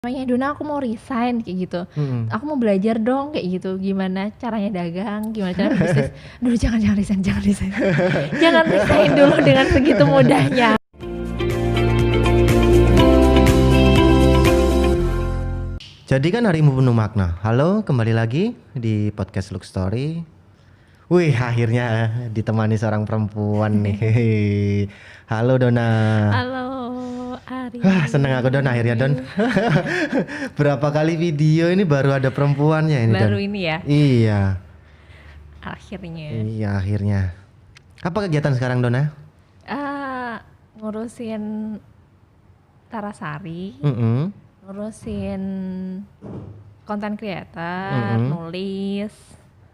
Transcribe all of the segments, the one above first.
Namanya Dona aku mau resign kayak gitu. Mm-mm. Aku mau belajar dong kayak gitu. Gimana caranya dagang, gimana caranya bisnis. Dulu jangan resign. Jangan resign dulu dengan segitu mudahnya. Jadi kan harimu penuh makna. Halo, kembali lagi di podcast Look Story. Wih, akhirnya ditemani seorang perempuan nih. Halo Dona. Halo Ari. Seneng aku Don, akhirnya Don. Berapa kali video ini baru ada perempuannya ini Baru Don. ini ya Iya, akhirnya. iya akhirnya. Apa kegiatan sekarang Dona? Ngurusin Tarasari, Mm-mm. ngurusin konten creator, Mm-mm. nulis.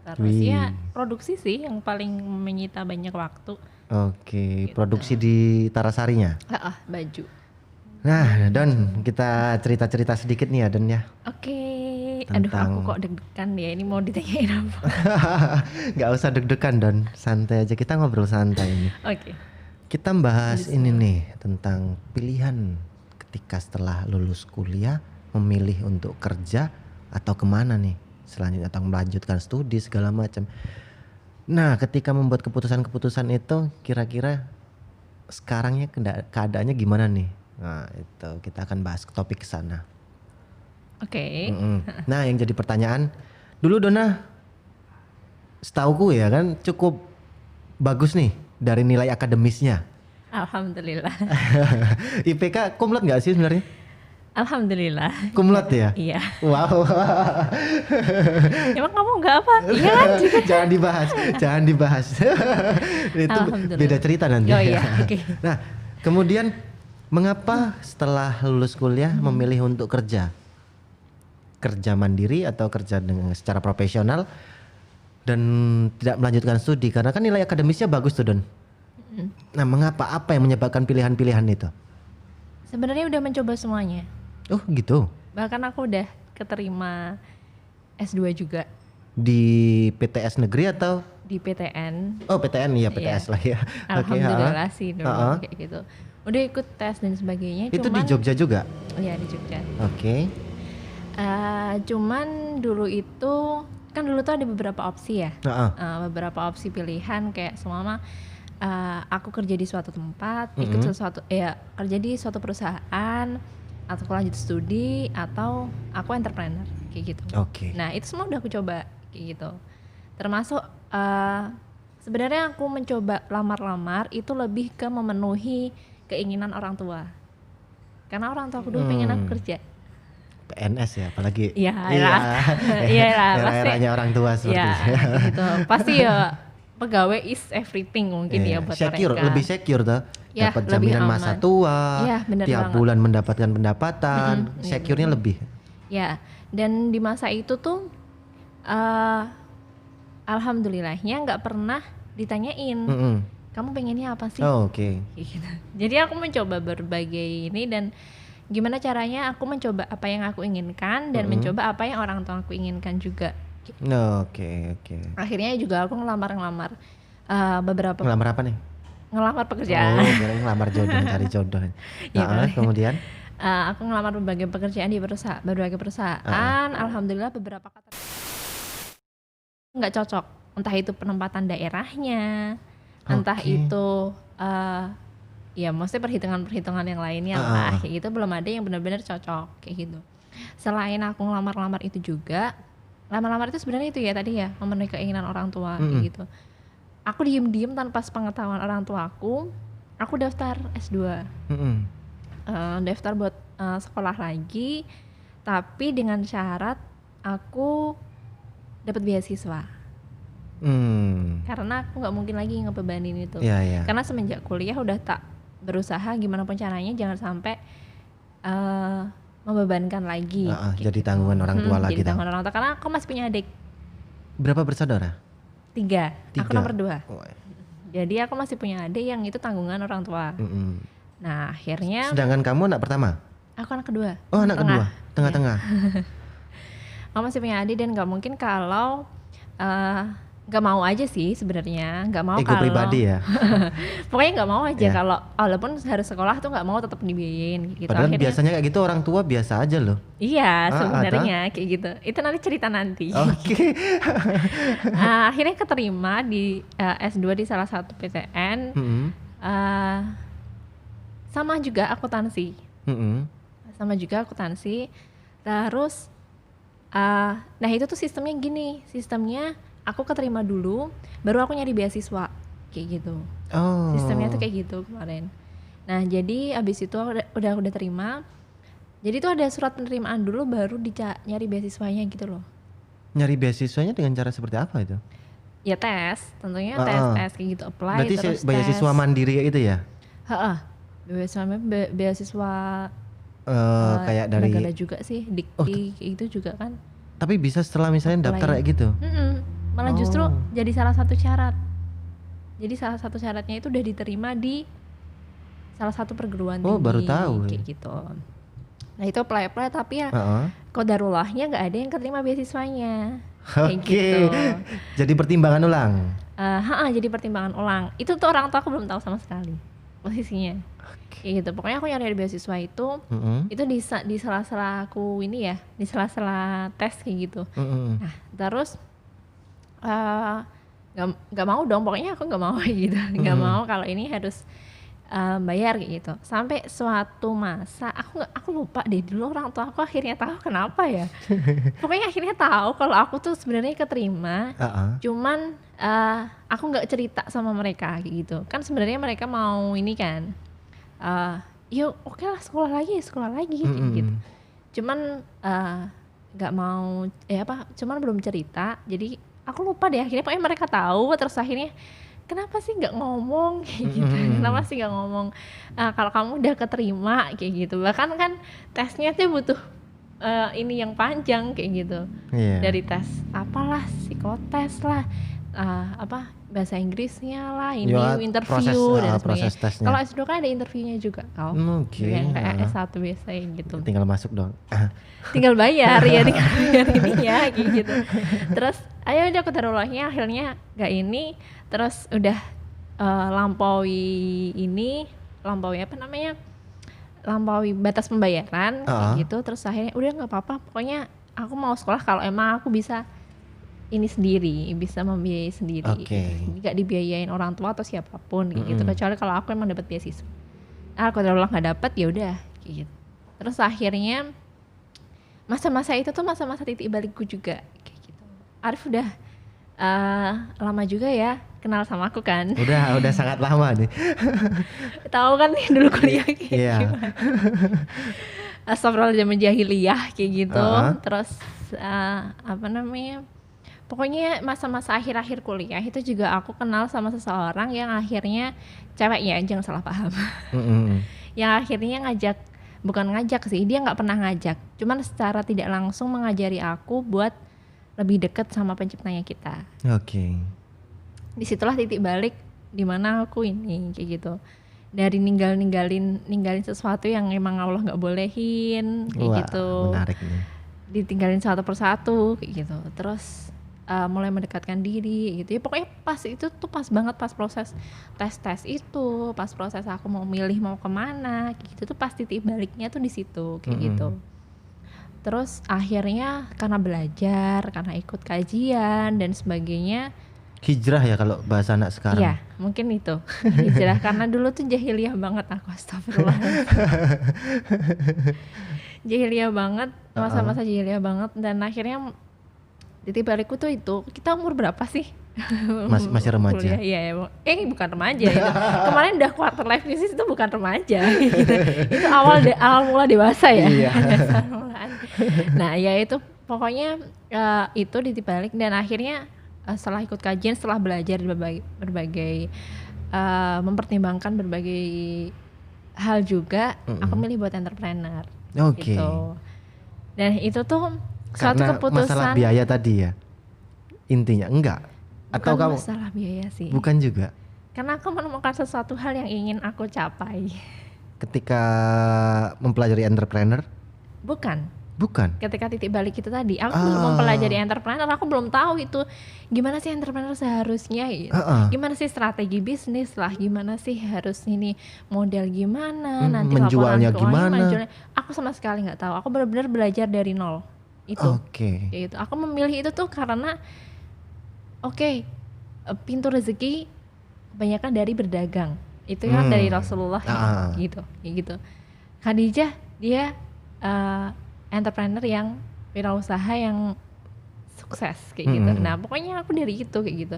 Terus Wih. ya produksi sih yang paling menyita banyak waktu. Oke, Gitu. produksi di Tarasarinya. Baju. Nah, Don, kita cerita-cerita sedikit nih ya, Don ya. Oke. Tentang- Aduh, aku kok deg-degan ya. Ini mau ditanyain apa? Nggak usah deg-degan, Don. Santai aja, kita ngobrol santai nih. Oke. Kita bahas ini nih tentang pilihan ketika setelah lulus kuliah memilih untuk kerja atau kemana nih selanjutnya, atau melanjutkan studi segala macam. Nah, ketika membuat keputusan-keputusan itu, kira-kira sekarangnya keadaannya gimana nih? Nah, itu kita akan bahas topik ke sana. Oke. Mm-mm. Nah, yang jadi pertanyaan, dulu Dona, setauku ya kan cukup bagus nih dari nilai akademisnya. Alhamdulillah. IPK kumlot nggak sih sebenarnya? Alhamdulillah. Kumlot ya? Iya. Wow. Emang kamu nggak apa? Iya kan? jangan dibahas. Itu Alhamdulillah. beda cerita nanti. Oh iya, oke. Nah, kemudian mengapa setelah lulus kuliah memilih untuk kerja? Kerja mandiri atau kerja dengan secara profesional dan tidak melanjutkan studi, karena kan nilai akademisnya bagus tuh Don. Nah, mengapa, apa yang menyebabkan pilihan-pilihan itu? Sebenarnya udah mencoba semuanya. Oh gitu. Bahkan aku udah keterima S2 juga Di PTS negeri atau? di PTN. Oh PTN, iya PTS Iya. lah ya. Oke, Alhamdulillah sih dulu Ha-ha. kayak gitu. Udah ikut tes dan sebagainya. Itu di cuman, Jogja juga? Iya di Jogja. Oke. Cuman dulu itu kan dulu tuh ada beberapa opsi ya. Ha-ha. Beberapa opsi pilihan kayak semua aku kerja di suatu tempat, ikut Mm-mm. sesuatu ya kerja di suatu perusahaan atau lanjut studi atau aku entrepreneur kayak gitu. Oke. Nah, itu semua udah aku coba kayak gitu. Termasuk sebenarnya aku mencoba lamar-lamar itu lebih ke memenuhi keinginan orang tua. Karena orang tua aku dulu pengen aku kerja. PNS ya, apalagi. Iya lah. Iya lah, pasti. Era-eranya orang tua seperti Ya, itu. gitu. Pasti ya pegawai is everything mungkin ya buat secure, mereka. lebih secure tuh. Ya, Dapat lebih jaminan aman. masa tua, Ya, bener tiap banget. bulan mendapatkan pendapatan, secure-nya lebih. Ya, dan di masa itu tuh alhamdulillahnya nggak pernah ditanyain Mm-mm. kamu pengennya apa sih. Oh, oke. Gitu. Jadi aku mencoba berbagai ini dan gimana caranya aku mencoba apa yang aku inginkan dan mencoba apa yang orang tua aku inginkan juga. Oke. Akhirnya juga aku ngelamar beberapa Ngelamar apa nih? ngelamar Oh, pekerjaan. kirain ngelamar jodoh, cari jodoh. Iya, Nah, boleh. kemudian? Aku ngelamar berbagai pekerjaan di berbagai perusahaan. Alhamdulillah beberapa kata nggak cocok, entah itu penempatan daerahnya, entah Oke. itu ya maksudnya perhitungan yang lainnya lah kayak gitu, belum ada yang benar-benar cocok kayak gitu. Selain aku ngelamar-lamar itu juga, lamar-lamar itu sebenarnya itu ya tadi ya memenuhi keinginan orang tua kayak gitu. Aku diem-diem tanpa sepengetahuan orang tua aku daftar S2. Mm-mm. Daftar buat sekolah lagi, tapi dengan syarat aku dapat beasiswa. Karena aku nggak mungkin lagi ngebebanin itu. Iya. Karena semenjak kuliah udah tak berusaha gimana pun caranya jangan sampai membebankan lagi. Jadi tanggungan orang tua lagi. Jadi tanggungan orang tua karena aku masih punya adik Berapa bersaudara? 3. Aku nomor 2. Oh, Jadi aku masih punya adik yang itu tanggungan orang tua. mm-mm. Nah akhirnya Sedangkan kamu anak pertama? aku anak kedua. Oh, anak kedua, tengah-tengah. Aku masih punya adik dan nggak mungkin kalau nggak mau aja sih sebenarnya, nggak mau Ego kalau pribadi ya. pokoknya nggak mau aja Ya. kalau walaupun harus sekolah tuh nggak mau tetap dibiayain gitu. Padahal Akhirnya biasanya kayak gitu orang tua biasa aja loh. iya Ada. sebenarnya kayak gitu. Itu nanti cerita nanti. Oke. Akhirnya keterima di S2 di salah satu PTN. Mm-mm. Sama juga akuntansi. Mm-mm. Sama juga akuntansi. Terus nah itu tuh sistemnya gini, sistemnya aku keterima dulu, baru aku nyari beasiswa kayak gitu. Oh. Sistemnya tuh kayak gitu kemarin. Nah jadi abis itu udah terima. Jadi tuh ada surat penerimaan dulu, baru nyari beasiswanya gitu loh. Nyari beasiswanya dengan cara seperti apa itu? Ya tes, tentunya Ah, tes kayak gitu, apply Berarti terus beasiswa tes. mandiri itu ya? Heeh. Beasiswa Kayak dari negara juga sih, Dikti kayak gitu juga kan. tapi bisa setelah misalnya daftar Apply. kayak gitu. Malah justru Oh. jadi salah satu syarat. Jadi salah satu syaratnya itu udah diterima di salah satu perguruan tinggi. Oh, baru tahu. Kayak gitu. Nah itu apply tapi ya Heeh. qadarulahnya nggak ada yang keterima beasiswanya. Kayak Oke. gitu. Jadi pertimbangan ulang. Jadi pertimbangan ulang. Itu tuh orang tua aku belum tahu sama sekali posisinya. Kayak gitu. Pokoknya aku nyari beasiswa itu Mm-mm. itu di sela-sela aku ini ya, di sela-sela tes kayak gitu. Mm-mm. Nah terus nggak mau dong, pokoknya aku nggak mau gitu, nggak mau kalau ini harus bayar kayak gitu. Sampai suatu masa aku lupa deh, dulu orang tua aku akhirnya tahu kenapa ya. Pokoknya akhirnya tahu kalau aku tuh sebenarnya keterima, cuman aku nggak cerita sama mereka kayak gitu. Kan sebenarnya mereka mau ini kan, yuk oke lah sekolah lagi kayak gitu. Cuman nggak mau cuman belum cerita, jadi aku lupa deh. Akhirnya pokoknya mereka tahu, terus akhirnya kenapa sih nggak ngomong kayak gitu, kenapa sih nggak ngomong kalau kamu udah keterima kayak gitu. Bahkan kan tesnya tuh butuh ini yang panjang kayak gitu. Dari tes apalah, psikotes lah, bahasa Inggrisnya lah, ini interview dan sebagainya. Kalau S2 kan ada interviewnya juga kau. Yang kayak S1 biasanya gitu. Tinggal masuk dong. Tinggal bayar ya, tinggal bayar ininya kayak gitu. Terus ayo udah qadarulahnya akhirnya nggak ini, terus udah lampaui batas pembayaran kayak gitu. Terus akhirnya udah nggak apa-apa, pokoknya aku mau sekolah kalau emang aku bisa ini sendiri, bisa membiayai sendiri, nggak dibiayain orang tua atau siapapun gitu. Kecuali kalau aku emang dapat beasiswa. Qadarullah nggak dapat ya udah gitu. Terus akhirnya masa-masa itu tuh masa-masa titik balikku juga kayak gitu. Arif udah lama juga ya kenal sama aku kan. Udah sangat lama nih. Tahu kan nih dulu kuliah kayak gimana. Astagfirullah, zaman jahiliyah kayak gitu. Terus pokoknya masa-masa akhir-akhir kuliah itu juga aku kenal sama seseorang yang akhirnya ceweknya, jangan salah paham. Yang akhirnya bukan ngajak sih, dia nggak pernah ngajak, cuman secara tidak langsung mengajari aku buat lebih dekat sama penciptanya kita. Disitulah titik balik dimana aku ini kayak gitu, dari ninggalin sesuatu yang emang Allah nggak bolehin kayak gitu. Menarik nih. Ditinggalin satu persatu kayak gitu, terus mulai mendekatkan diri gitu ya. Pokoknya pas itu tuh pas banget, pas proses tes itu, pas proses aku mau milih mau kemana gitu tuh pas titik baliknya tuh di situ kayak gitu. Terus akhirnya karena belajar, karena ikut kajian dan sebagainya, hijrah ya kalau bahasa anak sekarang. Iya mungkin itu hijrah karena dulu tuh jahiliyah banget aku, astagfirullah. Jahiliyah banget, masa-masa jahiliyah banget. Dan akhirnya titik balikku tuh itu, kita umur berapa sih? Masih remaja. Iya, bukan remaja itu. Kemarin udah quarter life crisis, itu bukan remaja gitu. Itu awal mula dewasa ya. Iya. Nah ya itu pokoknya itu titik balik. Dan akhirnya setelah ikut kajian, setelah belajar berbagai mempertimbangkan berbagai hal juga, aku milih buat entrepreneur. Gitu. Dan itu tuh suatu karena keputusan. Masalah biaya tadi ya intinya, enggak? Atau bukan kamu masalah biaya sih, bukan juga? Karena aku menemukan sesuatu hal yang ingin aku capai ketika mempelajari entrepreneur. Bukan, Bukan. Ketika titik balik itu tadi, aku belum mempelajari entrepreneur, aku belum tahu itu gimana sih entrepreneur seharusnya gitu. Gimana sih strategi bisnis lah, gimana sih harus ini model gimana, nanti laporan menjualnya keuangan gimana? menjualnya. Aku sama sekali nggak tahu. Aku benar-benar belajar dari nol. Itu. Oke. Kayak gitu. Aku memilih itu tuh karena pintu rezeki kebanyakan dari berdagang. Itu kan dari Rasulullah gitu. Kayak gitu. Khadijah dia entrepreneur yang wirausaha yang sukses kayak gitu. Nah, pokoknya aku dari itu kayak gitu.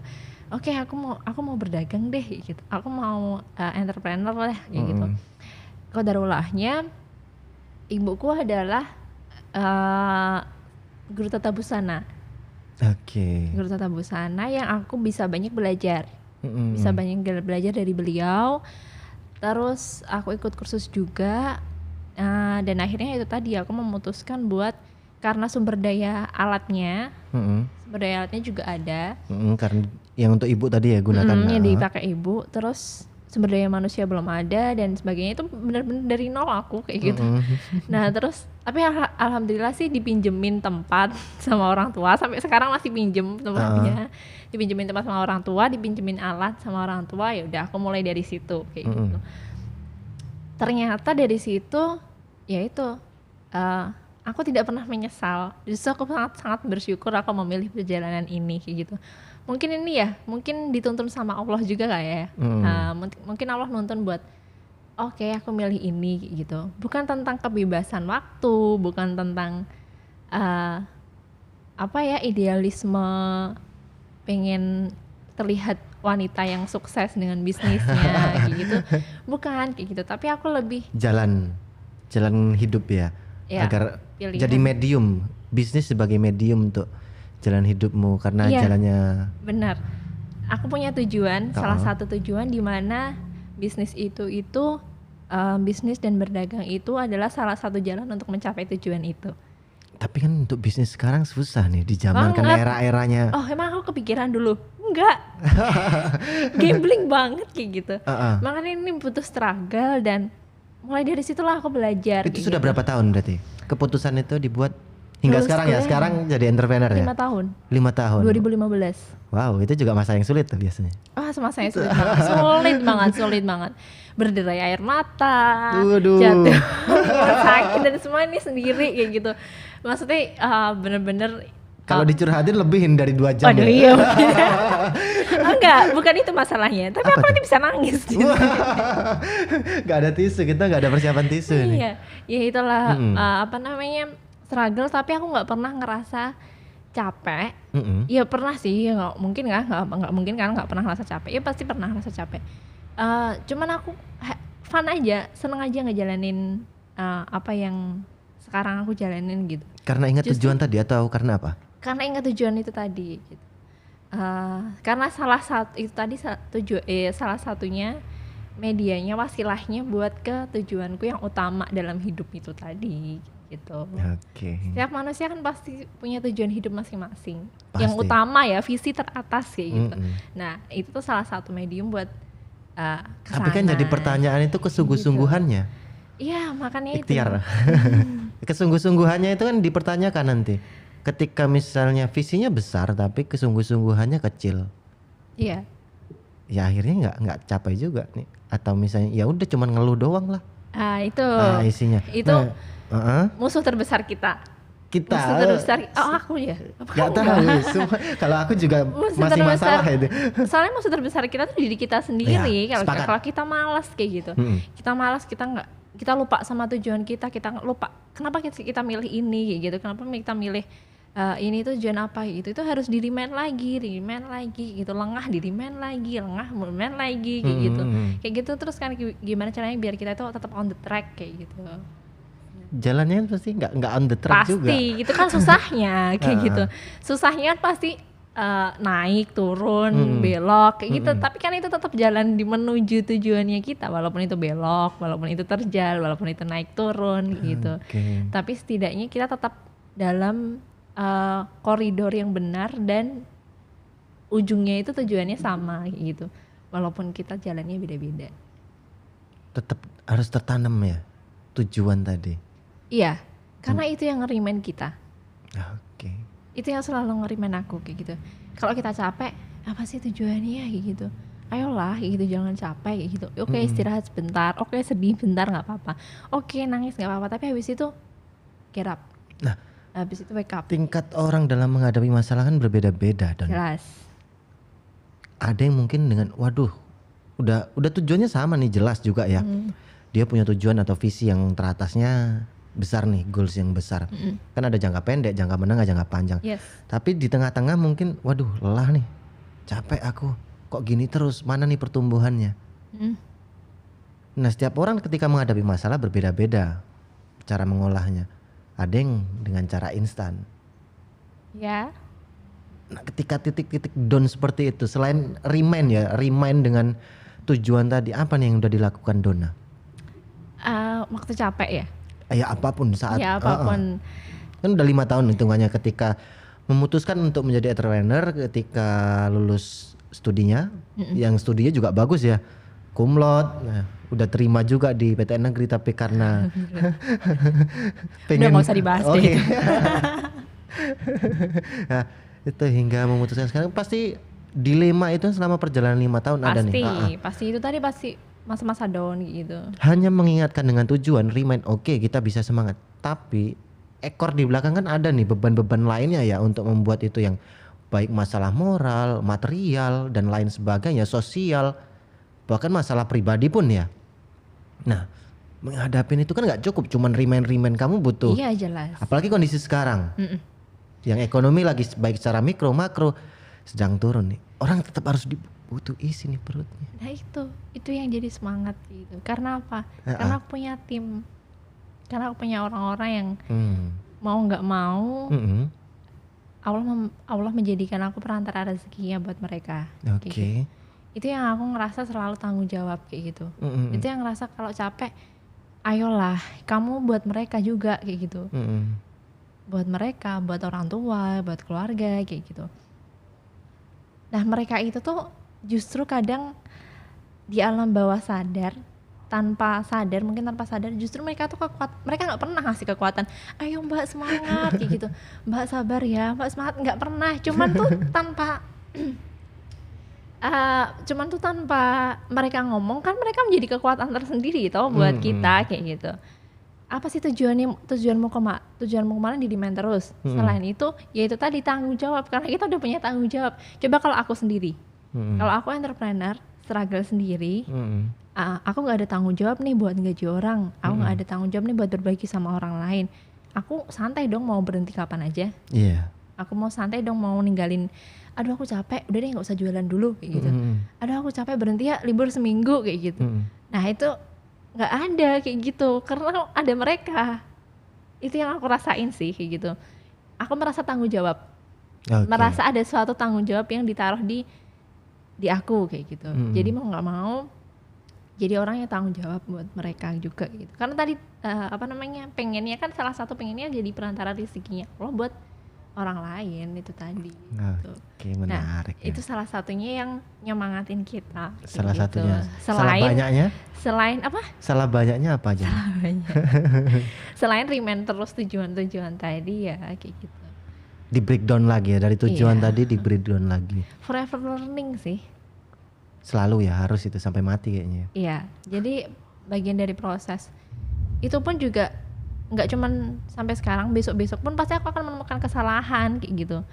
Oke, aku mau berdagang deh kayak gitu. Aku mau entrepreneur lah kayak gitu. Qadarulahnya ibuku adalah guru tata busana. Guru tata busana yang aku bisa banyak belajar. Bisa banyak belajar dari beliau. Terus aku ikut kursus juga. Dan akhirnya itu tadi aku memutuskan buat karena sumber daya alatnya juga ada. Karena yang untuk ibu tadi ya gunakan. Yang dipakai ibu, terus sumber daya manusia belum ada dan sebagainya, itu benar-benar dari nol aku kayak gitu. Nah terus tapi alhamdulillah sih dipinjemin tempat sama orang tua, sampai sekarang masih pinjem tempatnya. Dipinjemin tempat sama orang tua, dipinjemin alat sama orang tua, ya udah aku mulai dari situ kayak gitu. Ternyata dari situ ya itu aku tidak pernah menyesal. Justru aku sangat bersyukur aku memilih perjalanan ini kayak gitu. Mungkin dituntun sama Allah juga lah ya. Mungkin Allah nuntun buat aku milih ini kayak gitu. Bukan tentang kebebasan waktu, bukan tentang idealisme pengen terlihat wanita yang sukses dengan bisnisnya kayak gitu. Bukan kayak gitu, tapi aku lebih jalan hidup ya agar pilihan. Jadi medium, bisnis sebagai medium untuk jalan hidupmu karena jalannya benar. Aku punya tujuan, salah satu tujuan di mana bisnis itu bisnis dan berdagang itu adalah salah satu jalan untuk mencapai tujuan itu. Tapi kan untuk bisnis sekarang susah nih di zaman kan era-eranya. Oh, emang aku kepikiran dulu? Enggak. Gambling banget kayak gitu. Makanya ini butuh struggle dan mulai dari situlah aku belajar. Itu sudah berapa tahun berarti? Keputusan itu dibuat hingga sekarang ya? Sekarang jadi entrepreneur 5 tahun. 5 tahun. 2015. Wow, itu juga masa yang sulit tuh biasanya. Masa yang sulit banget. Sulit banget. Berderai air mata, Waduh. jatuh, sakit dan semua ini sendiri kayak gitu. Maksudnya bener-bener kalau dicurhatin lebihin dari 2 jam. Aduh, iya. Enggak, bukan itu masalahnya. Tapi aku nanti bisa nangis. Gak ada tisu, kita gak ada persiapan tisu nih. Iya, ya itulah struggle. Tapi aku nggak pernah ngerasa capek. Ya pernah sih, nggak mungkin nggak pernah ngerasa capek. Ya pasti pernah ngerasa capek. Cuman aku fun aja, seneng aja ngejalanin apa yang sekarang aku jalanin gitu. Karena ingat tujuan tadi atau karena apa? Karena ingat tujuan itu tadi gitu. Karena salah satunya medianya, wasilahnya buat ke tujuanku yang utama dalam hidup itu tadi gitu. Setiap manusia kan pasti punya tujuan hidup masing-masing. Yang utama ya, visi teratas kayak gitu. Nah itu tuh salah satu medium buat kesana. Tapi kan jadi pertanyaan itu kesungguh-sungguhannya. Iya, makanya ikhtiar. Kesungguh-sungguhannya itu kan dipertanyakan nanti. Ketika misalnya visinya besar tapi kesungguh-sungguhannya kecil. Iya. Ya akhirnya nggak capai juga nih. Atau misalnya ya udah cuman ngeluh doang lah. Itu. Isinya. Itu musuh terbesar kita. Musuh terbesar. Aku ya. Gak tahu. Kalau aku juga masih masalah itu. Soalnya musuh terbesar kita tuh diri kita sendiri. Kalau kita malas kayak gitu. Kita malas, kita lupa sama tujuan kita lupa kenapa kita milih ini kayak gitu, kenapa kita milih ini tujuan apa gitu. Itu harus di-remind lagi gitu, lengah di-remind lagi kayak gitu. Kayak gitu terus kan gimana caranya biar kita itu tetap on the track kayak gitu. Jalannya pasti nggak on the track pasti, juga. Pasti, itu kan susahnya kayak gitu. Susahnya kan pasti naik, turun, belok kayak gitu. Tapi kan itu tetap jalan di menuju tujuannya kita, walaupun itu belok, walaupun itu terjal, walaupun itu naik turun gitu. Tapi setidaknya kita tetap dalam koridor yang benar dan ujungnya itu tujuannya sama gitu. Walaupun kita jalannya beda-beda. Tetap harus tertanam ya tujuan tadi. Iya, Karena itu yang ngerimain kita. Oke. Itu yang selalu ngerimain aku kayak gitu. Kalau kita capek, apa sih tujuannya kayak gitu. Ayolah kayak gitu, jangan capek kayak gitu. Oke, istirahat sebentar, oke sedih bentar nggak apa-apa. Oke, nangis nggak apa-apa, tapi habis itu get up. Nah, habis itu wake up. tingkat orang dalam menghadapi masalah kan berbeda-beda, Don. Jelas. Ada yang mungkin dengan waduh, udah tujuannya sama nih, jelas juga ya. Dia punya tujuan atau visi yang teratasnya besar nih, goals yang besar. Kan ada jangka pendek, jangka menengah, jangka panjang. Yes. Tapi di tengah-tengah mungkin waduh, lelah nih. Capek aku. Kok gini terus? Mana nih pertumbuhannya? Nah, setiap orang ketika menghadapi masalah berbeda-beda cara mengolahnya. Ada yang dengan cara instan. Ya. Nah, ketika titik-titik down seperti itu, selain remind dengan tujuan tadi, apa nih yang udah dilakukan Donna? Waktu capek ya? Ya apapun saat. Ya apapun. Kan udah 5 tahun hitungannya ketika memutuskan untuk menjadi entrepreneur, ketika lulus studinya, yang studinya juga bagus ya, cum laude, nah, udah terima juga di PTN negeri, tapi karena pengen, udah gak usah dibahas deh itu. Nah, itu hingga memutuskan sekarang, pasti dilema itu selama perjalanan 5 tahun pasti, ada nih. Pasti itu tadi pasti masa-masa down gitu. Hanya mengingatkan dengan tujuan, remind, oke, kita bisa semangat, tapi ekor di belakang kan ada nih beban-beban lainnya ya untuk membuat itu, yang baik masalah moral, material dan lain sebagainya, sosial, bahkan masalah pribadi pun ya. Nah, menghadapi itu kan nggak cukup cuman remind kamu butuh. Iya jelas. Apalagi kondisi sekarang, yang ekonomi lagi baik secara mikro makro sedang turun nih. Orang tetap harus butuh isi nih perutnya. Nah itu yang jadi semangat gitu. Karena apa? Karena aku punya tim. Karena aku punya orang-orang yang mau nggak mau. Allah menjadikan aku perantara rezekinya buat mereka. Oke. Gitu. Itu yang aku ngerasa selalu tanggung jawab kayak gitu. Itu yang ngerasa kalau capek, ayolah kamu buat mereka juga kayak gitu. Buat mereka, buat orang tua, buat keluarga kayak gitu. Nah mereka itu tuh justru kadang di alam bawah sadar, mungkin tanpa sadar, justru mereka tuh mereka nggak pernah ngasih kekuatan. Ayo mbak semangat kayak gitu, mbak sabar ya, mbak semangat, nggak pernah. Cuman tuh tanpa mereka ngomong kan mereka menjadi kekuatan tersendiri toh buat kita kayak gitu. Apa sih tujuanmu kemana di demand terus. Selain itu yaitu tadi tanggung jawab, karena kita udah punya tanggung jawab. Coba kalau aku sendiri, kalau aku entrepreneur struggle sendiri, aku nggak ada tanggung jawab nih buat gaji orang, aku nggak ada tanggung jawab nih buat berbagi sama orang lain. Aku santai dong mau berhenti kapan aja. Aku mau santai dong mau ninggalin, aduh aku capek, udah deh nggak usah jualan dulu kayak gitu. Aduh aku capek, berhenti ya libur seminggu kayak gitu. Nah itu nggak ada kayak gitu, karena ada mereka. Itu yang aku rasain sih kayak gitu. Aku merasa tanggung jawab, merasa ada suatu tanggung jawab yang ditaruh di aku kayak gitu. Jadi mau nggak mau jadi orang yang tanggung jawab buat mereka juga gitu. Karena tadi pengennya kan, salah satu pengennya jadi perantara rezekinya Allah buat orang lain itu tadi gitu. Oke, menarik. Nah, itu salah satunya yang nyemangatin kita. Salah gitu. satunya. Salah banyaknya? Selain apa? Salah banyaknya apa aja? Salah banyak. Selain remind terus tujuan-tujuan tadi ya kayak gitu. Di breakdown lagi ya, dari tujuan tadi di breakdown lagi. Forever learning sih. Selalu ya, harus itu sampai mati kayaknya. Iya, jadi bagian dari proses. Itu pun juga nggak cuman sampai sekarang, besok-besok pun pasti aku akan menemukan kesalahan kayak gitu.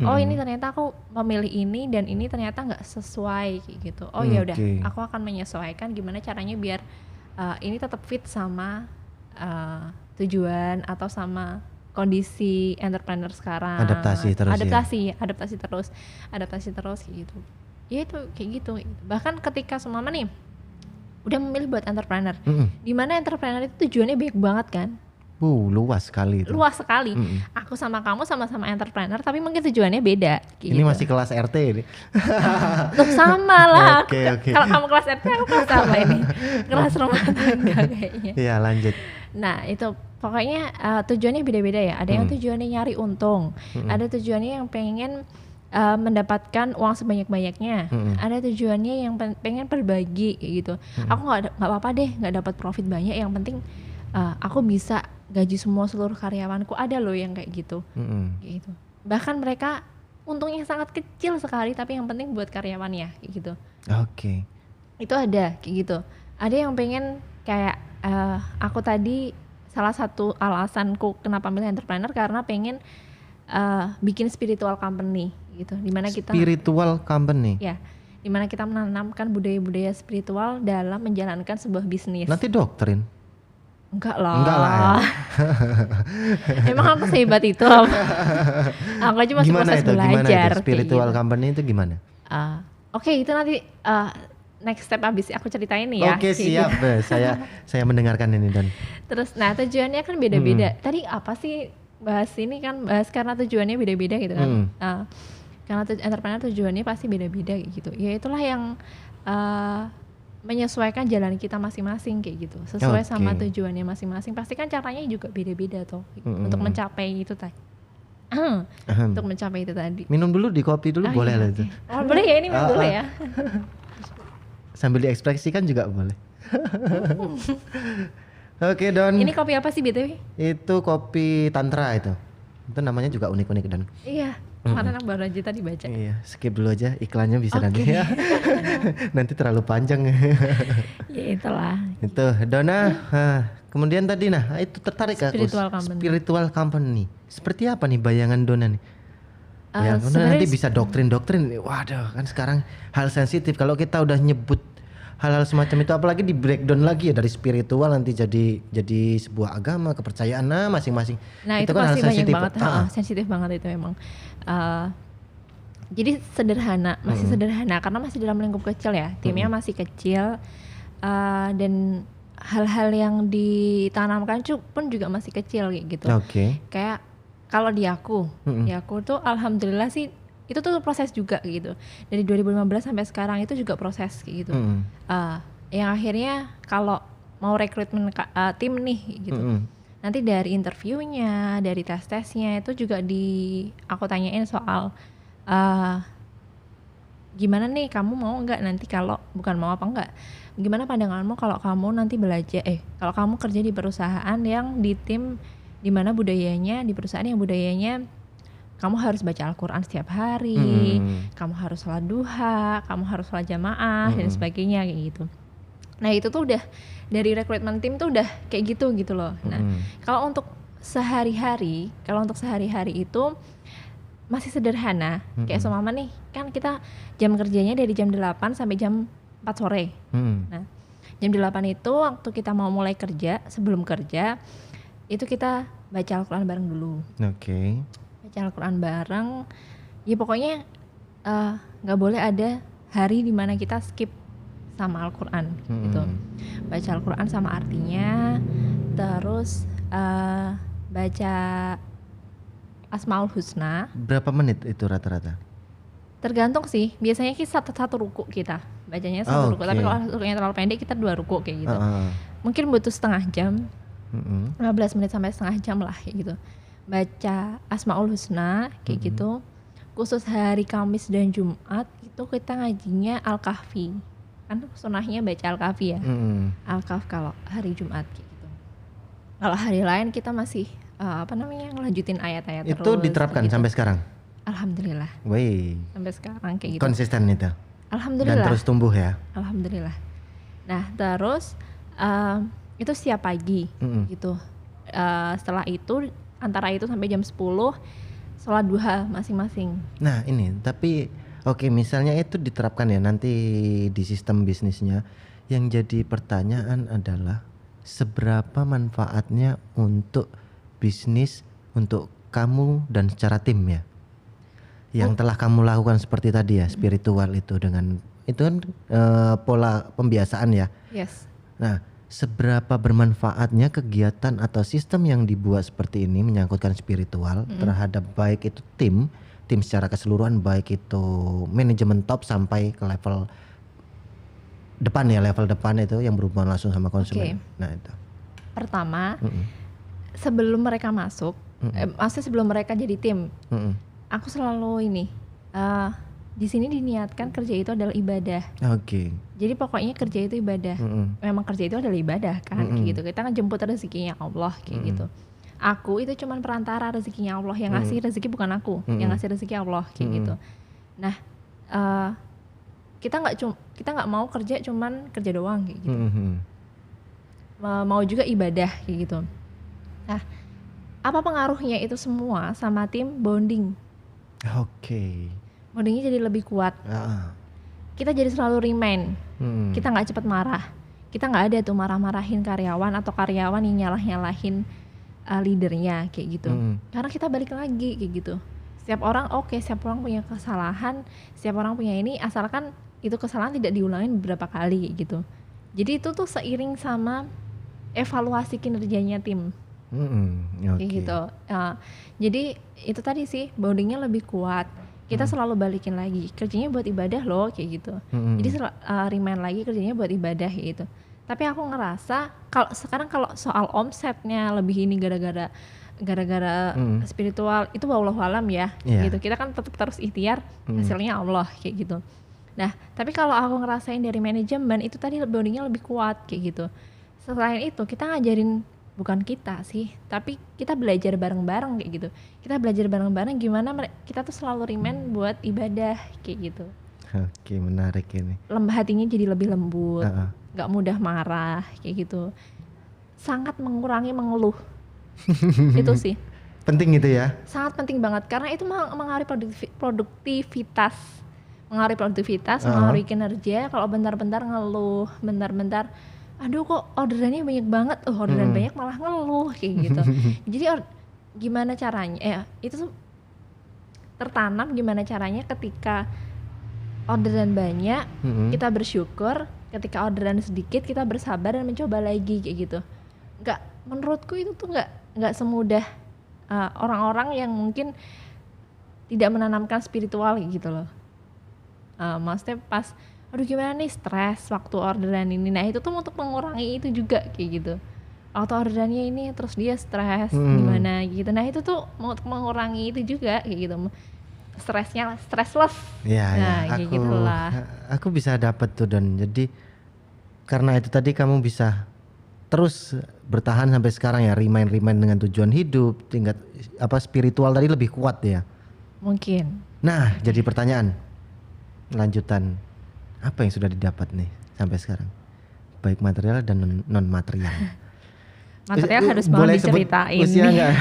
Oh ini ternyata aku memilih ini dan ini ternyata nggak sesuai kayak gitu. Oh ya udah, aku akan menyesuaikan gimana caranya biar ini tetap fit sama tujuan atau sama kondisi entrepreneur sekarang. Adaptasi terus kayak gitu. Ya itu kayak gitu. Bahkan ketika semua nih udah memilih buat entrepreneur, di mana entrepreneur itu tujuannya banyak banget kan? Luas sekali. Luas sekali. Aku sama kamu sama-sama entrepreneur, tapi mungkin tujuannya beda. Ini gitu. Masih kelas RT ini. Sama lah. Okay. Kalau kamu kelas RT, aku kelas apa ini? Kelas rumah tangga kayaknya. Iya lanjut. Nah itu pokoknya tujuannya beda-beda ya. Ada yang tujuannya nyari untung, ada tujuannya yang pengen mendapatkan uang sebanyak-banyaknya, ada tujuannya yang pengen berbagi kayak gitu. Aku nggak apa-apa deh nggak dapat profit banyak, yang penting aku bisa gaji semua seluruh karyawanku, ada loh yang kayak gitu. Gitu. Bahkan mereka untungnya sangat kecil sekali tapi yang penting buat karyawannya kayak gitu. Oke. Itu ada kayak gitu. Ada yang pengen kayak aku tadi salah satu alasanku kenapa milih entrepreneur karena pengen bikin spiritual company gitu, dimana kita Spiritual company. ya, dimana kita menanamkan budaya-budaya spiritual dalam menjalankan sebuah bisnis. Nanti doktrin. Enggak lah. Enggak lah ya. Emang aku sehebat itu. Aku aja masih Gimana proses itu? Gimana belajar. itu? Spiritual kayak gitu. company itu gimana? Oke, itu nanti next step abis aku ceritain nih ya. Oke, kayak siap. gitu. Saya mendengarkan ini Don. Terus, nah tujuannya kan beda-beda. Tadi apa sih bahas ini kan bahas karena tujuannya beda-beda gitu kan. Karena entrepreneur tujuannya pasti beda-beda kayak gitu. Ya itulah yang menyesuaikan jalan kita masing-masing kayak gitu. Sesuai sama tujuannya masing-masing. Pasti kan caranya juga beda-beda tuh untuk mencapai itu tadi. Untuk mencapai itu tadi. Minum dulu di kopi dulu boleh lah itu. Oh, boleh ya, ini minum boleh ya. Sambil diekspresikan juga boleh. Oke Don. Ini kopi apa sih BTW? Itu kopi Tantra itu. Itu namanya juga unik-unik Don. Iya, kemarin aku baru aja tadi baca. Iya, skip dulu aja iklannya bisa nanti ya. Nanti terlalu panjang. Ya itulah. Itu Dona. Kemudian tadi itu tertarik spiritual company. Seperti apa nih bayangan Dona nih? Nanti bisa doktrin-doktrin. Waduh, kan sekarang hal sensitif kalau kita udah nyebut hal-hal semacam itu, apalagi di breakdown lagi ya dari spiritual nanti jadi sebuah agama, kepercayaan masing-masing. Nah, itu kan pasti banyak banget, sensitif banget itu emang. Jadi sederhana, masih sederhana karena masih dalam lingkup kecil ya, timnya masih kecil, dan hal-hal yang ditanamkan pun juga masih kecil kayak gitu. Kayak kalau di aku tuh alhamdulillah sih itu tuh proses juga gitu. Dari 2015 sampai sekarang itu juga proses kayak gitu. Yang akhirnya kalau mau rekrutmen tim nih gitu. Nanti dari interviewnya, dari tes-tesnya itu juga aku tanyain soal gimana nih kamu mau nggak nanti kalau bukan mau apa enggak. Gimana pandanganmu kalau kamu nanti kalau kamu kerja di perusahaan yang di tim di mana budayanya, di perusahaan yang budayanya kamu harus baca Al-Quran setiap hari, kamu harus sholat duha, kamu harus sholat jamaah dan sebagainya kayak gitu. Nah itu tuh udah dari rekrutmen tim tuh udah kayak gitu loh. Nah kalau untuk sehari-hari itu masih sederhana. Kayak seumpama nih kan kita jam kerjanya dari jam 8 sampai jam 4 sore. Nah jam 8 itu waktu kita mau mulai kerja, sebelum kerja itu kita baca Al-Quran bareng dulu. Baca Al-Quran bareng, ya pokoknya nggak boleh ada hari dimana kita skip sama Al-Quran gitu. Baca Al-Quran sama artinya, terus baca Asmaul Husna. Berapa menit itu rata-rata? Tergantung sih, biasanya kita satu ruku kita bacanya satu ruku, tapi kalau rukunya terlalu pendek kita 2 ruku kayak gitu. Mungkin butuh setengah jam, 15 menit sampai setengah jam lah kayak gitu. Baca Asmaul Husna kayak gitu. Khusus hari Kamis dan Jumat itu kita ngajinya Al-Kahfi. Kan sunahnya baca Al-Kahfi ya. Al-Kahf kalau hari Jumat kayak gitu. Kalau hari lain kita masih ngelanjutin ayat-ayat itu terus. Itu diterapkan gitu. Sampai sekarang? Alhamdulillah. Sampai sekarang kayak gitu. Konsisten itu? Alhamdulillah. Dan terus tumbuh ya? Alhamdulillah. Nah terus itu setiap pagi gitu. Setelah itu antara itu sampai jam 10 sholat duha masing-masing. Nah ini tapi misalnya itu diterapkan ya nanti di sistem bisnisnya. Yang jadi pertanyaan adalah seberapa manfaatnya untuk bisnis, untuk kamu dan secara tim ya, yang telah kamu lakukan seperti tadi ya, spiritual itu dengan itu kan pola pembiasaan ya. Yes. Nah seberapa bermanfaatnya kegiatan atau sistem yang dibuat seperti ini menyangkutkan spiritual terhadap baik itu tim secara keseluruhan, baik itu manajemen top sampai ke level depan ya, level depan itu yang berhubungan langsung sama konsumen. Nah itu pertama sebelum mereka masuk, maksudnya sebelum mereka jadi tim, aku selalu di sini diniatkan kerja itu adalah ibadah. Oke. Jadi pokoknya kerja itu ibadah. Memang kerja itu adalah ibadah kan, kayak gitu. Kita ngejemput rezekinya Allah kayak gitu. Aku itu cuman perantara rezekinya Allah, yang ngasih rezeki bukan aku, yang ngasih rezeki Allah kayak gitu. Nah, kita nggak mau kerja cuman kerja doang kayak gitu. Mau juga ibadah kayak gitu. Nah, apa pengaruhnya itu semua sama tim bonding? Oke. Bondingnya jadi lebih kuat. Kita jadi selalu remind. Kita nggak cepat marah. Kita nggak ada tuh marah-marahin karyawan atau karyawan yang nyalah-nyalahin leadernya kayak gitu. Karena kita balik lagi kayak gitu. Setiap orang setiap orang punya kesalahan, setiap orang punya ini, asalkan itu kesalahan tidak diulangin beberapa kali kayak gitu. Jadi itu tuh seiring sama evaluasi kinerjanya tim. Kayak gitu. Jadi itu tadi sih, bondingnya lebih kuat. Kita selalu balikin lagi, kerjanya buat ibadah loh kayak gitu. Jadi remind lagi kerjanya buat ibadah kayak gitu. Tapi aku ngerasa kalau soal omsetnya lebih ini gara-gara spiritual itu wallahu alam ya, gitu. Kita kan tetap terus ikhtiar, hasilnya Allah kayak gitu. Nah, tapi kalau aku ngerasain dari manajemen itu tadi bondingnya lebih kuat kayak gitu. Selain itu kita ngajarin, bukan kita sih, tapi kita belajar bareng-bareng kayak gitu. Kita belajar bareng-bareng gimana kita tuh selalu remind buat ibadah kayak gitu. Oke, menarik ini. Hatinya jadi lebih lembut, gak mudah marah kayak gitu. Sangat mengurangi mengeluh. Itu sih. Penting itu ya? Sangat penting banget karena itu mengaruhi produktivitas. Mengaruhi kinerja. Kalau bentar-bentar ngeluh, bentar-bentar aduh kok orderannya banyak banget, orderan banyak malah ngeluh kayak gitu. Jadi gimana caranya, itu tertanam gimana caranya ketika orderan banyak, kita bersyukur, ketika orderan sedikit kita bersabar dan mencoba lagi kayak gitu. Menurutku itu tuh nggak semudah orang-orang yang mungkin tidak menanamkan spiritual gitu loh. Maksudnya pas aduh gimana nih stres waktu orderan ini, nah itu tuh untuk mengurangi itu juga kayak gitu. Waktu orderannya ini terus dia stres gimana gitu, nah itu tuh untuk mengurangi itu juga kayak gitu, stresnya stressless ya, kayak gitulah. Aku bisa dapat tuh, dan jadi karena itu tadi kamu bisa terus bertahan sampai sekarang ya, remind dengan tujuan hidup, tingkat spiritual tadi lebih kuat ya mungkin. Nah, jadi pertanyaan lanjutan, apa yang sudah didapat nih sampai sekarang, baik material dan non material? Material harus mau diceritain usia nggak?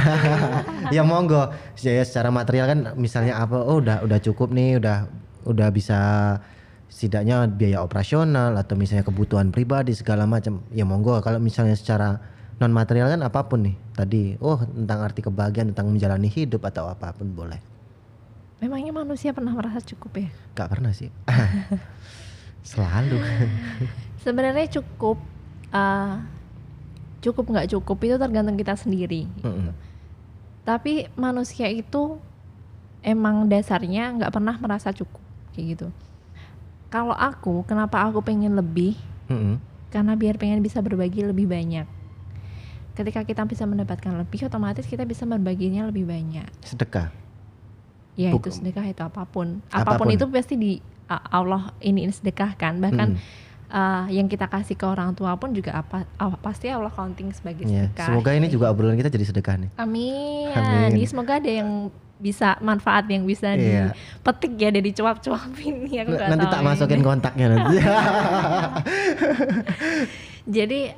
Ya monggo. Ya secara material kan misalnya apa? Udah cukup nih, udah bisa setidaknya biaya operasional atau misalnya kebutuhan pribadi segala macam. Ya monggo. Kalau misalnya secara non material kan apapun nih. Tadi tentang arti kebahagiaan, tentang menjalani hidup atau apapun boleh. Memangnya manusia pernah merasa cukup ya? Gak pernah sih. Selalu. Sebenarnya cukup nggak cukup itu tergantung kita sendiri gitu. Tapi manusia itu emang dasarnya nggak pernah merasa cukup kayak gitu. Kalau aku, kenapa aku pengen lebih? Karena biar pengen bisa berbagi lebih banyak. Ketika kita bisa mendapatkan lebih, otomatis kita bisa berbaginya lebih banyak. Sedekah. Ya itu sedekah, itu apapun itu pasti Allah ini sedekahkan. Bahkan yang kita kasih ke orang tua pun juga pasti Allah counting sebagai sedekah. Semoga ini juga obrolan kita jadi sedekah nih. Amin. Jadi semoga ada yang bisa manfaat, yang bisa dipetik ya, dari cuap-cuapin ya. Nanti tak masukin kontaknya nanti. Jadi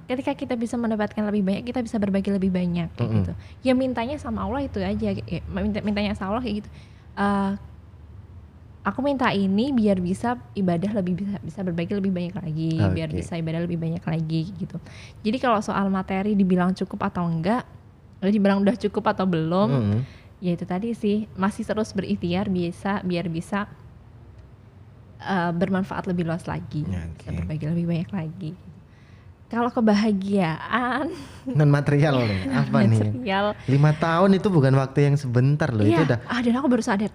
ketika kita bisa mendapatkan lebih banyak, kita bisa berbagi lebih banyak kayak gitu. Ya mintanya sama Allah itu aja, mintanya sama Allah kayak gitu. Aku minta ini biar bisa ibadah bisa berbagi lebih banyak lagi, biar bisa ibadah lebih banyak lagi gitu. Jadi kalau soal materi dibilang cukup atau enggak, dibilang udah cukup atau belum, ya itu tadi sih, masih terus berikhtiar biar bisa bermanfaat lebih luas lagi, bisa berbagi lebih banyak lagi. Kalau kebahagiaan non material nih, apa material, nih? 5 tahun itu bukan waktu yang sebentar loh. Iya, itu udah. Dan aku baru sadar,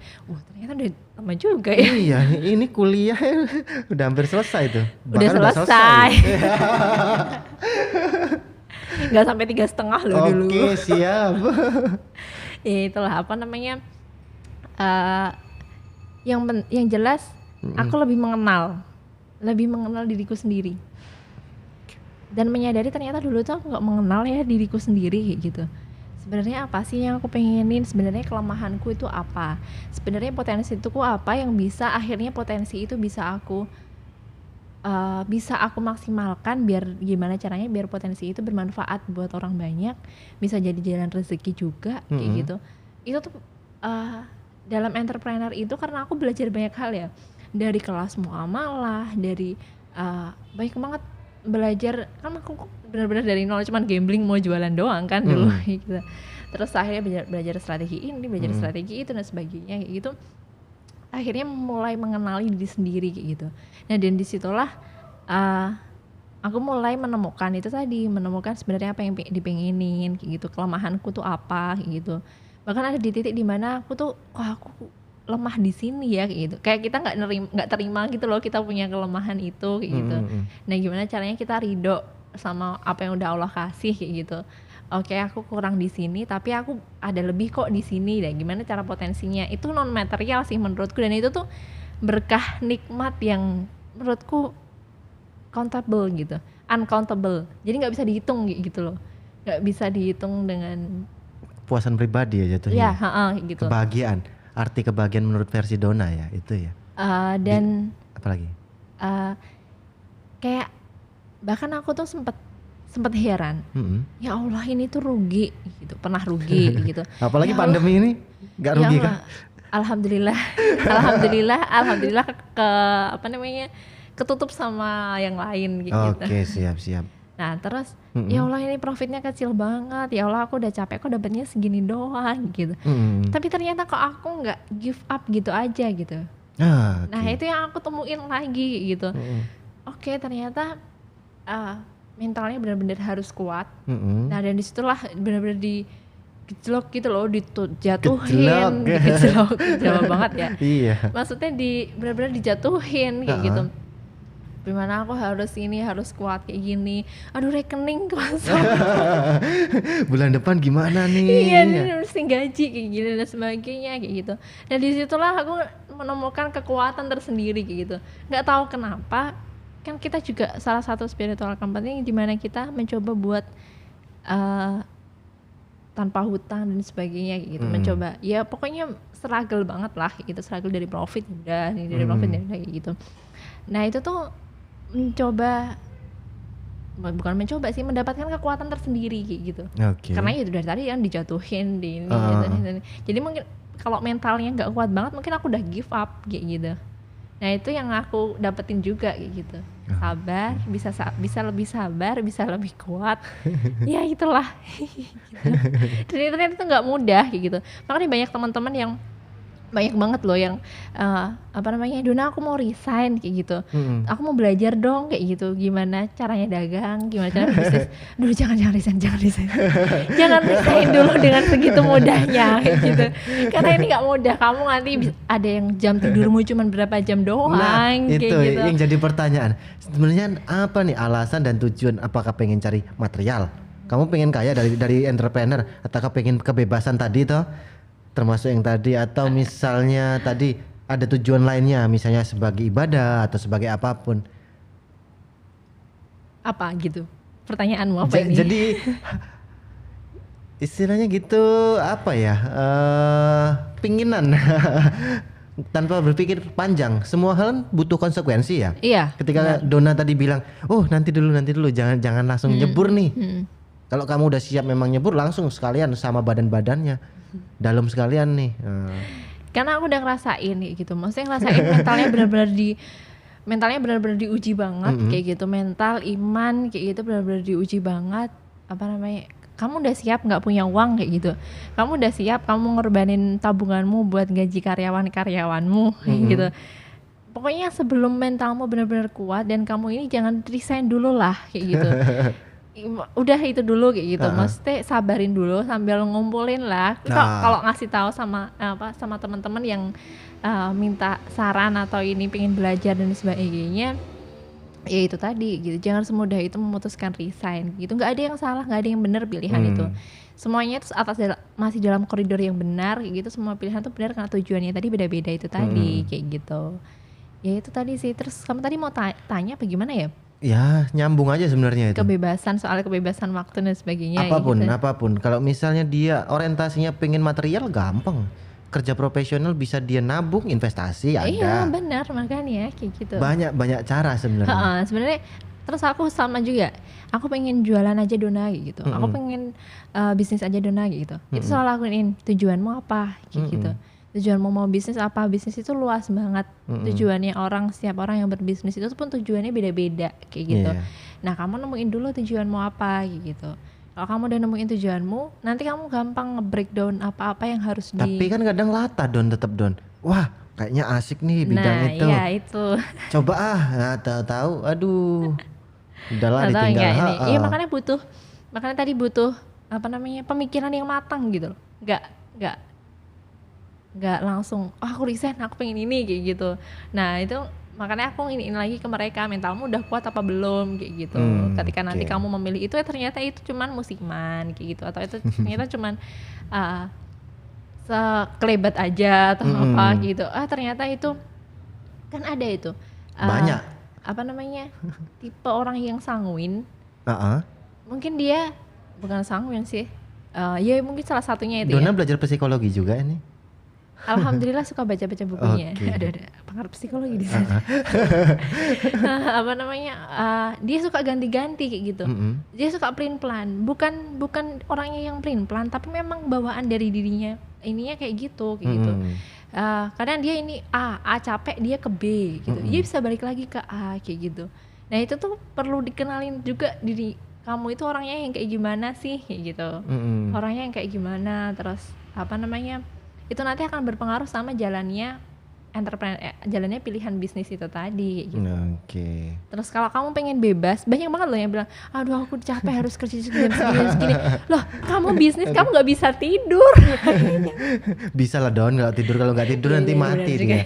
ternyata udah lama juga ya. Iya, ini kuliah udah hampir selesai tuh. Udah selesai. Gak sampai 3,5 loh dulu. Oke, siap. Ya itulah apa namanya. Yang jelas aku lebih mengenal diriku sendiri. Dan menyadari ternyata dulu tuh aku nggak mengenal ya diriku sendiri kayak gitu. Sebenarnya apa sih yang aku pengenin, sebenarnya kelemahanku itu apa, sebenarnya potensi itu apa yang bisa akhirnya potensi itu bisa aku maksimalkan, biar gimana caranya biar potensi itu bermanfaat buat orang banyak, bisa jadi jalan rezeki juga kayak gitu. Itu tuh dalam entrepreneur itu karena aku belajar banyak hal ya, dari kelas muamalah, dari banyak banget belajar, kan aku benar-benar dari nol, cuman gambling mau jualan doang kan dulu gitu. Terus akhirnya belajar strategi ini, belajar strategi itu dan sebagainya kayak gitu. Akhirnya mulai mengenali diri sendiri kayak gitu. Nah, dan disitulah aku mulai menemukan itu tadi, menemukan sebenarnya apa yang dipengenin kayak gitu, kelemahanku tuh apa kayak gitu. Bahkan ada di titik dimana aku tuh aku lemah di sini ya kayak gitu. Kayak kita nggak terima gitu loh kita punya kelemahan itu kayak gitu. Nah, gimana caranya kita ridho sama apa yang udah Allah kasih kayak gitu. Oke, aku kurang di sini tapi aku ada lebih kok di sini. Dan gimana cara potensinya? Itu non material sih menurutku, dan itu tuh berkah nikmat yang menurutku countable gitu, uncountable. Jadi nggak bisa dihitung gitu loh. Nggak bisa dihitung dengan puasan pribadi ya jatuhnya. Ya, gitu. Kebahagiaan. Arti kebahagiaan menurut versi Dona ya, itu ya. Dan apalagi? Kayak bahkan aku tuh sempet heran. Ya Allah, ini tuh rugi gitu, pernah rugi gitu. Apalagi ya pandemi ini nggak rugi kan? Alhamdulillah ketutup sama yang lain gitu. Oke, siap. Nah terus ya Allah, ini profitnya kecil banget, ya Allah aku udah capek kok dapatnya segini doang gitu. Tapi ternyata kok aku nggak give up gitu aja gitu. Nah itu yang aku temuin lagi gitu. Oke, ternyata mentalnya benar-benar harus kuat. Nah, dan disitulah benar-benar digejlok gitu loh, dijatuhin, digejlok, Jawa banget ya. Iya. Maksudnya benar-benar dijatuhin kayak gitu. Gimana aku harus kuat kayak gini. Aduh, rekening kosong. Bulan depan gimana nih? Iya, ini harus gaji kayak gini dan sebagainya kayak gitu. Dan disitulah aku menemukan kekuatan tersendiri kayak gitu. Nggak tahu kenapa, kan kita juga salah satu spiritual company di mana kita mencoba buat tanpa hutang dan sebagainya kayak gitu. Mencoba ya pokoknya struggle banget lah kayak gitu, struggle dari profit udah, dari profit udah kayak gitu. Nah itu tuh mendapatkan kekuatan tersendiri kayak gitu. Karena itu dari tadi yang dijatuhin di ini jatuhin. Jadi mungkin kalau mentalnya nggak kuat banget mungkin aku udah give up kayak gitu. Nah itu yang aku dapetin juga kayak gitu. Sabar, bisa lebih sabar, bisa lebih kuat. Ya itulah. Gitu. Dan ternyata itu nggak mudah kayak gitu. Makanya banyak teman-teman yang banyak banget loh yang Dona aku mau resign kayak gitu. Aku mau belajar dong kayak gitu, gimana caranya dagang, gimana caranya bisnis. Dulu jangan resign. Jangan resign dulu dengan segitu mudahnya kayak gitu. Karena ini nggak mudah, kamu nanti ada yang jam tidurmu cuma berapa jam doang. Nah, kayak itu gitu. yang jadi pertanyaan. Sebenarnya apa nih alasan dan tujuan? Apakah pengen cari material? Kamu pengen kaya dari entrepreneur, ataukah pengen kebebasan tadi toh? Termasuk yang tadi, atau misalnya tadi ada tujuan lainnya, misalnya sebagai ibadah atau sebagai apapun. Apa gitu? Pertanyaanmu apa ini? Jadi istilahnya gitu apa ya? Pinginan tanpa berpikir panjang. Semua hal butuh konsekuensi ya. Iya. Ketika Dona tadi bilang, nanti dulu, jangan langsung nyebur nih. Kalau kamu udah siap memang nyebur, langsung sekalian sama badan-badannya. Dalam sekalian nih. Karena aku udah ngerasain kayak gitu. Maksudnya ngerasain mentalnya benar-benar diuji banget kayak gitu. Mental, iman kayak gitu benar-benar diuji banget. Kamu udah siap nggak punya uang kayak gitu. Kamu udah siap kamu ngorbanin tabunganmu buat gaji karyawanmu kayak gitu. Pokoknya sebelum mentalmu benar-benar kuat dan kamu ini jangan resign dulu lah kayak gitu. Udah itu dulu kayak gitu. Maksudnya sabarin dulu sambil ngumpulin lah. Kalau ngasih tahu sama teman-teman yang minta saran atau ini pengen belajar dan sebagainya, ya itu tadi gitu, jangan semudah itu memutuskan resign gitu. Nggak ada yang salah, nggak ada yang benar pilihan itu, semuanya itu masih dalam koridor yang benar kayak gitu. Semua pilihan tuh benar karena tujuannya tadi beda-beda itu tadi kayak gitu. Ya itu tadi sih. Terus kamu tadi mau tanya apa gimana ya? Ya nyambung aja sebenarnya itu. Kebebasan, soal kebebasan waktu dan sebagainya Apapun, gitu. apapun. Kalau misalnya dia orientasinya pengen material, gampang. Kerja profesional bisa dia nabung, investasi ada. Iya benar, makanya kayak gitu. Banyak cara sebenarnya. Sebenarnya terus aku sama juga, aku pengen jualan aja Dona gitu. Aku pengen bisnis aja Dona gitu. Itu selalu lakuin, tujuanmu apa kayak gitu. Tujuanmu mau bisnis apa? Bisnis itu luas banget. Tujuannya setiap orang yang berbisnis itu pun tujuannya beda-beda kayak gitu. Iya. Nah, kamu nemuin dulu tujuanmu apa kayak gitu. Kalau kamu udah nemuin tujuanmu, nanti kamu gampang nge-breakdown apa-apa yang harus Tapi kan kadang latah Don, tetap Don. Wah, kayaknya asik nih bidang Nah, itu. iya itu. Coba nah, tahu-tahu, aduh. Udahlah Nggak tahu ditinggal. nggak ini. Iya makanya tadi butuh apa namanya, pemikiran yang matang gitu loh. Nggak langsung, aku resign, aku pengen ini kayak gitu. Nah itu makanya aku iniin lagi ke mereka, mentalmu udah kuat apa belum kayak gitu. Ketika nanti kamu memilih itu ternyata itu cuman musiman kayak gitu, atau itu ternyata cuman sekelebat aja atau apa gitu. Ternyata itu kan ada itu Banyak. apa namanya, tipe orang yang sanguin. Heeh. Mungkin dia bukan sanguin sih, ya mungkin salah satunya itu. Dona ya belajar psikologi juga ini. Alhamdulillah suka baca-baca bukunya. Ada pengaruh psikologi di sana. Apa namanya? Dia suka ganti-ganti kayak gitu. Dia suka plan. Bukan orangnya yang plan, tapi memang bawaan dari dirinya. Ininya kayak gitu, gitu. Kadang dia ini A capek, dia ke B gitu. Dia bisa balik lagi ke A kayak gitu. Nah, itu tuh perlu dikenalin juga diri kamu itu orangnya yang kayak gimana sih kayak gitu. Orangnya yang kayak gimana, terus apa namanya? Itu nanti akan berpengaruh sama jalannya jalannya pilihan bisnis itu tadi gitu. Terus kalau kamu pengen bebas, banyak banget loh yang bilang, aduh aku capek harus kerja segini. Loh, kamu bisnis kamu nggak bisa tidur. Bisa lah Don, kalau nggak tidur nanti mati dia.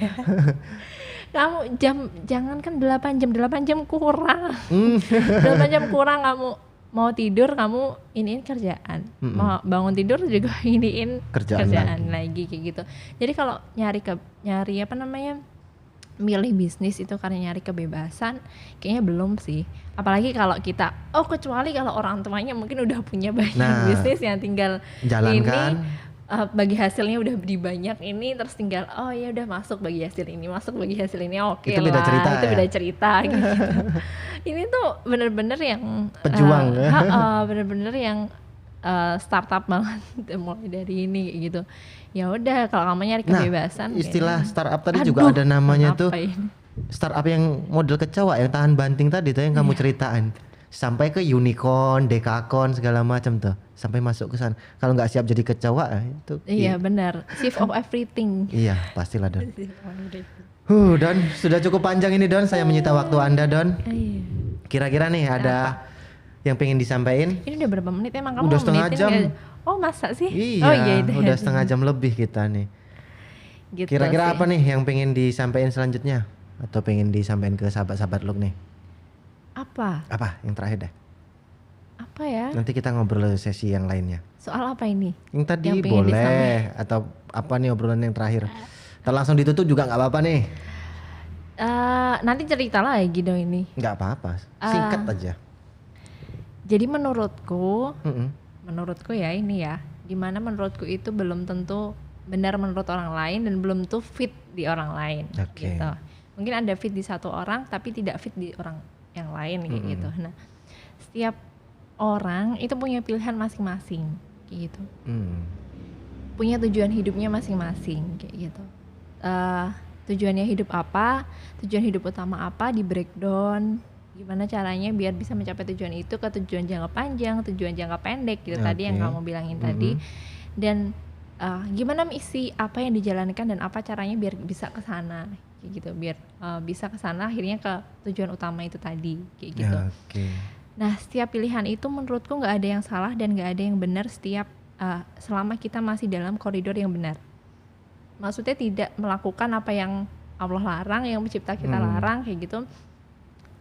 Kamu jangankan 8 jam kurang. 8 jam kurang kamu mau tidur, kamu iniin kerjaan. Mau bangun tidur juga iniin kerjaan lagi kayak gitu. Jadi kalau nyari apa namanya, milih bisnis itu karena nyari kebebasan, kayaknya belum sih. Apalagi kalau kita, kecuali kalau orang tuanya mungkin udah punya banyak bisnis yang tinggal jalankan. Bagi hasilnya udah di banyak ini, terus tinggal ya udah masuk bagi hasil ini, oke itu lah, beda cerita, itu beda cerita gitu. Ini tuh bener-bener yang pejuang bener-bener yang startup banget mulai dari ini gitu. Ya udah, kalau kamu nyari kebebasan, istilah startup tadi juga ada namanya tuh ini? Startup yang model kecoa yang tahan banting tadi tuh yang kamu ceritain, sampai ke unicorn, dekakon segala macam tuh, sampai masuk ke sana. Kalau nggak siap jadi kecoa itu. Iya benar, chief of everything. Iya pastilah Don. Don, sudah cukup panjang ini Don, saya menyita waktu Anda Don. Kira-kira nih ada yang pengen disampaikan? Ini udah berapa menit emang kamu? Udah setengah jam. Masa sih? Iya, udah setengah jam lebih kita nih. Gitu. Kira-kira apa nih yang pengen disampaikan selanjutnya? Atau pengen disampaikan ke sahabat-sahabat lu nih? Apa yang terakhir dah? Apa ya? Nanti kita ngobrol sesi yang lainnya. Soal apa ini? Yang tadi yang boleh atau apa nih obrolan yang terakhir? Kita langsung ditutup juga nggak apa-apa nih. Nanti cerita lagi dong ini. Nggak apa-apa, singkat aja. Jadi menurutku ya ini ya, dimana menurutku itu belum tentu benar menurut orang lain dan belum tentu fit di orang lain. Gitu. Mungkin ada fit di satu orang tapi tidak fit di orang yang lain kayak gitu. Nah, setiap orang itu punya pilihan masing-masing kayak gitu. Punya tujuan hidupnya masing-masing kayak gitu. Tujuannya hidup apa? Tujuan hidup utama apa? Di breakdown. Gimana caranya biar bisa mencapai tujuan itu ke tujuan jangka panjang, tujuan jangka pendek gitu tadi yang kamu bilangin tadi. Dan gimana misi apa yang dijalankan dan apa caranya biar bisa ke sana kayak gitu, biar bisa ke sana akhirnya ke tujuan utama itu tadi kayak gitu. Nah, setiap pilihan itu menurutku nggak ada yang salah dan nggak ada yang benar selama kita masih dalam koridor yang benar. Maksudnya tidak melakukan apa yang Allah larang, yang pencipta kita larang kayak gitu.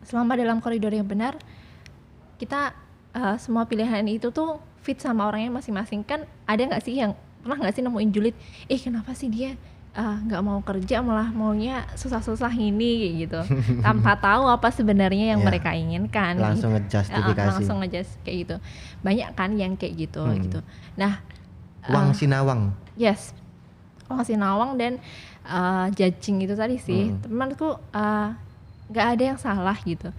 selama dalam koridor yang benar, kita semua pilihan itu tuh fit sama orangnya masing-masing. Kan ada nggak sih yang pernah nggak sih nemuin julid, kenapa sih dia nggak mau kerja malah maunya susah-susah ini kayak gitu, tanpa tahu apa sebenarnya yang mereka inginkan. Langsung ngejustifikasi. Langsung ngejust kayak gitu. Banyak kan yang kayak gitu gitu. Nah, Wang Sinawang. Yes, Wang Sinawang dan judging itu tadi sih, temanku nggak ada yang salah gitu.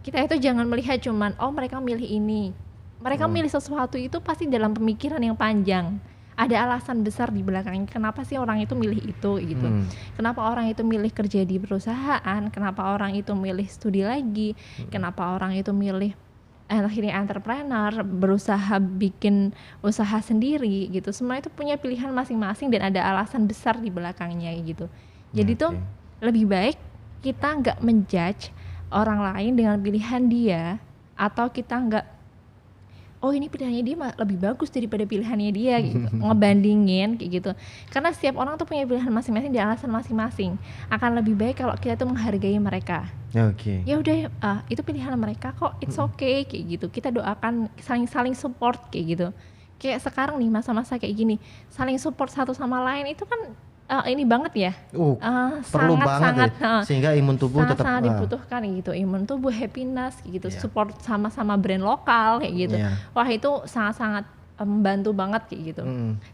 Kita itu jangan melihat cuman mereka milih ini, mereka milih sesuatu itu pasti dalam pemikiran yang panjang. Ada alasan besar di belakangnya kenapa sih orang itu milih itu gitu. Kenapa orang itu milih kerja di perusahaan, kenapa orang itu milih studi lagi, kenapa orang itu milih akhirnya entrepreneur, berusaha bikin usaha sendiri gitu. Semua itu punya pilihan masing-masing dan ada alasan besar di belakangnya gitu. Jadi tuh lebih baik kita nggak menjudge orang lain dengan pilihan dia, atau kita nggak ini pilihannya dia lebih bagus daripada pilihannya dia gitu, ngebandingin kayak gitu. Karena setiap orang tuh punya pilihan masing-masing dan alasan masing-masing. Akan lebih baik kalau kita tuh menghargai mereka. Ya udah, itu pilihan mereka kok, it's okay kayak gitu. Kita doakan, saling support kayak gitu. Kayak sekarang nih masa-masa kayak gini, saling support satu sama lain itu kan ini banget ya. Perlu banget sangat, sehingga imun tubuh tetap sangat dibutuhkan gitu. Imun tubuh, happiness gitu, support sama-sama brand lokal kayak gitu. Wah, itu sangat-sangat membantu banget kayak gitu.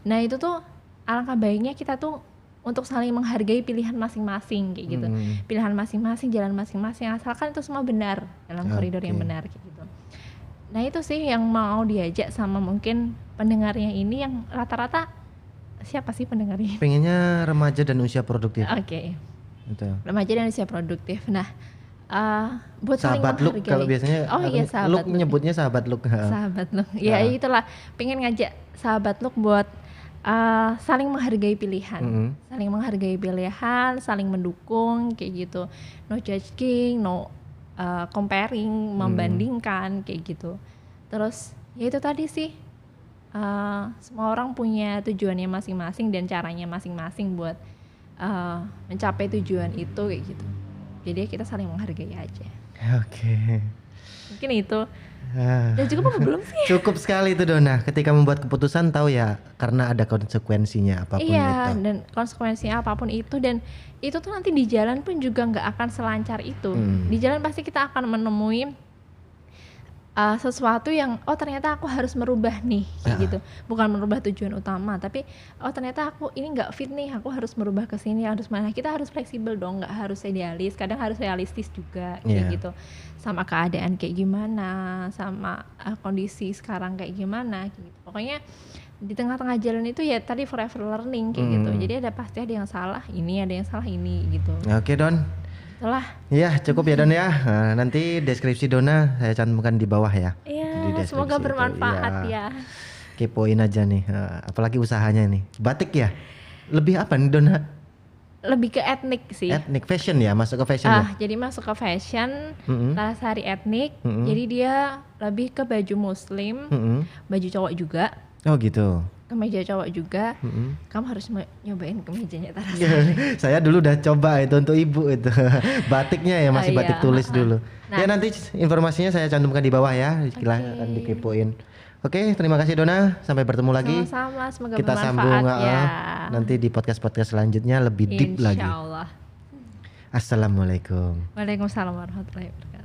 Nah, itu tuh alangkah baiknya kita tuh untuk saling menghargai pilihan masing-masing kayak gitu. Pilihan masing-masing, jalan masing-masing, asalkan itu semua benar dalam koridor yang benar kayak gitu. Nah, itu sih yang mau diajak sama mungkin pendengarnya ini yang rata-rata siapa sih pendengarnya? Pengennya remaja dan usia produktif. Oke. Remaja dan usia produktif. Nah, buat saling sahabat look kalau biasanya sahabat look menyebutnya sahabat look. Sahabat look. Ya itulah, pengen ngajak sahabat look buat saling menghargai pilihan. Saling menghargai pilihan, saling mendukung kayak gitu. No judging, no comparing, membandingkan kayak gitu. Terus ya itu tadi sih, semua orang punya tujuannya masing-masing dan caranya masing-masing buat mencapai tujuan itu kayak gitu. Jadi kita saling menghargai aja. Mungkin itu. Dan cukup apa belum sih? Cukup sekali itu Dona. Ketika membuat keputusan tahu ya karena ada konsekuensinya apapun itu. Iya, dan konsekuensinya apapun itu, dan itu tuh nanti di jalan pun juga nggak akan selancar itu. Di jalan pasti kita akan menemui sesuatu yang ternyata aku harus merubah nih kayak gitu. Bukan merubah tujuan utama, tapi ternyata aku ini nggak fit nih, aku harus merubah ke sini, harus mana. Kita harus fleksibel dong, nggak harus idealis, kadang harus realistis juga kayak gitu. Sama keadaan kayak gimana, sama kondisi sekarang kayak gimana gitu. Pokoknya di tengah-tengah jalan itu ya tadi forever learning kayak gitu. Jadi pasti ada yang salah ini, ada yang salah ini gitu. Oke Don. Itulah. Iya, cukup ya Don ya. Nanti deskripsi Dona saya cantumkan di bawah ya. Iya, semoga bermanfaat ya. Kepoin aja nih, apalagi usahanya nih. Batik ya? Lebih apa nih Dona? Lebih ke etnik sih. Etnik fashion ya, masuk ke fashion ya? Jadi masuk ke fashion, Lasari etnik. Jadi dia lebih ke baju muslim, baju cowok juga. Oh gitu. Kemeja cowok juga. Kamu harus nyobain kemejanya Tarasari. Saya dulu udah coba itu untuk ibu itu. Batiknya ya masih batik tulis dulu. Nah, ya nanti informasinya saya cantumkan di bawah ya. Silahkan dikepoin. Oke, terima kasih Dona. Sampai bertemu lagi. Sama-sama, semoga kita bermanfaat sambung ya. Nanti di podcast-podcast selanjutnya lebih deep lagi. Insyaallah. Assalamualaikum. Waalaikumsalam warahmatullahi wabarakatuh.